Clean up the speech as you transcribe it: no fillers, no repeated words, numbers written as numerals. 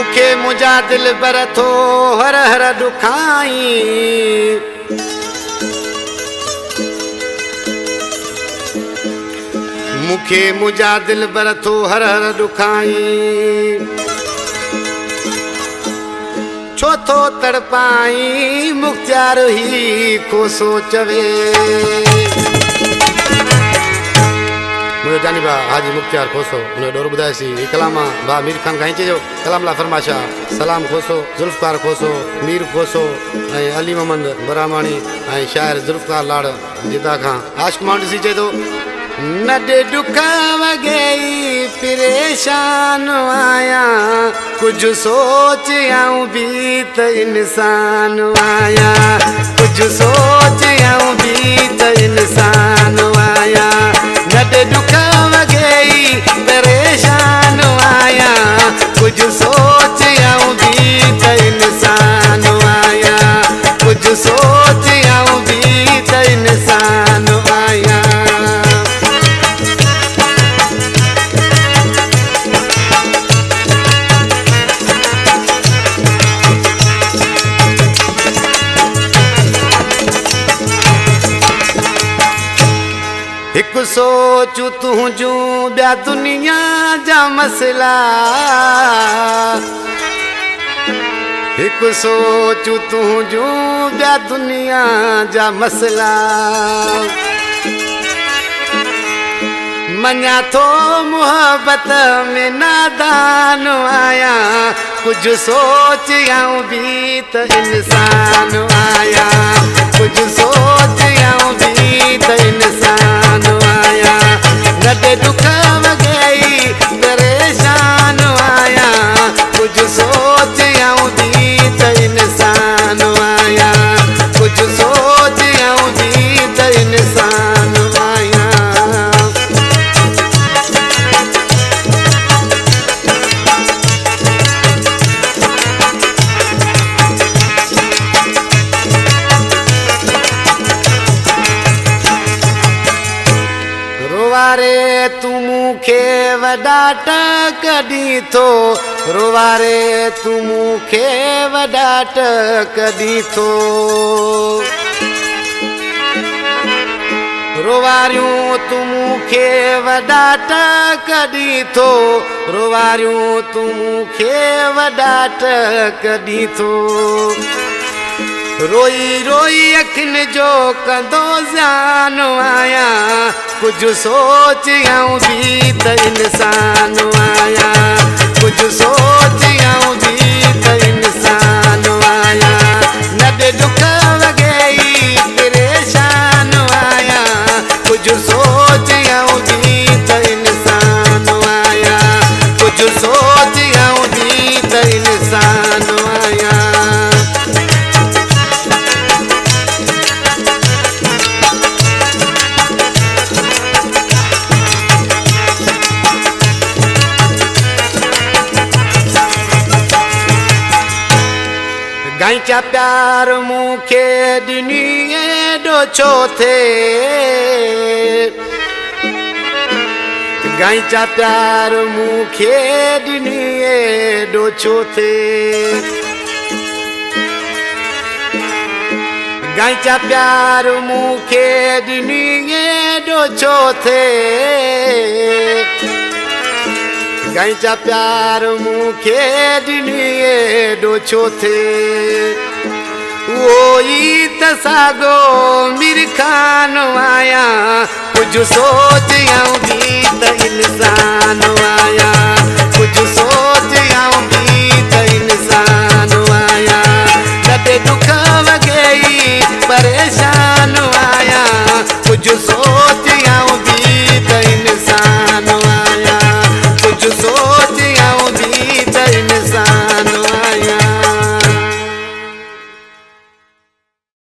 मुखे मुझा दिल बर थो हर हर दुखाई मुखे मुझा दिल बर थो हर हर दुखाई छो थो तड़पाई मुख्तियार ही को सोचवे मुझे जानी बा हाजी मुख्तियार खोसो उन्हें डोर बुधायसी ये कलामा बा मीर खान गाई चो कलाम ला फरमाशा सलाम खोसो जुल्फकार खोसो मीर खोसो अली मोहम्मद बरामानी शायर जुल्फकार लाड़ जिदा खां आशिक माउंट सी चे तो नडे दुखा वगई परेशान आया कुछ सोच आऊं भी त इंसान आया कुछ सोच आऊं भी त इंसान आया नडे दुखा वगई परेशान आया कुछ सोच आऊं भी त इंसान आया कुछ सोच आऊं भी त इंसान आया एक सोचू तुझू ब्या दुनिया जा मसला एक सोचू तुझू ब्या दुनिया जा मसला मना थो मोहब्बत में नादान आया कुछ सोच आऊं भी त इंसान आया कुछ सोच आऊं भी त इंसान आया नडे दुख वगई परेशान आया कुछ सोच आऊं भी त इंसान आया कुछ सोच आऊं भी त इंसान आया रोवारे तू मुखे वडाट कदी थो रोवारे तू मुखे वडाट कदी थो रोवारियूं तू मुखे वडाट कदी थो रोवारियूं तू मुखे वडाट कदी थो रोई रोई अखिन जो कंदो ज़ान आया कुछ सोच आऊं भी त इंसान आया कुछ सोच आऊं भी त इंसान आया नडे दुख वगई परेशान आया कुछ सोच आऊं भी त इंसान आया कुछ सोच आऊं भी त इंसान आया गाईचा प्यार मुखे दिनी एडो छो थे गाईचा प्यार मुखे दिनी एडो छो थे गाईचा प्यार मुखे दिनी एडो छो थे गाईचा प्यार मुखे दिनी एडो छो थे वही त सागो मीर खान आया कुछ सोच आऊं भी त इंसान आया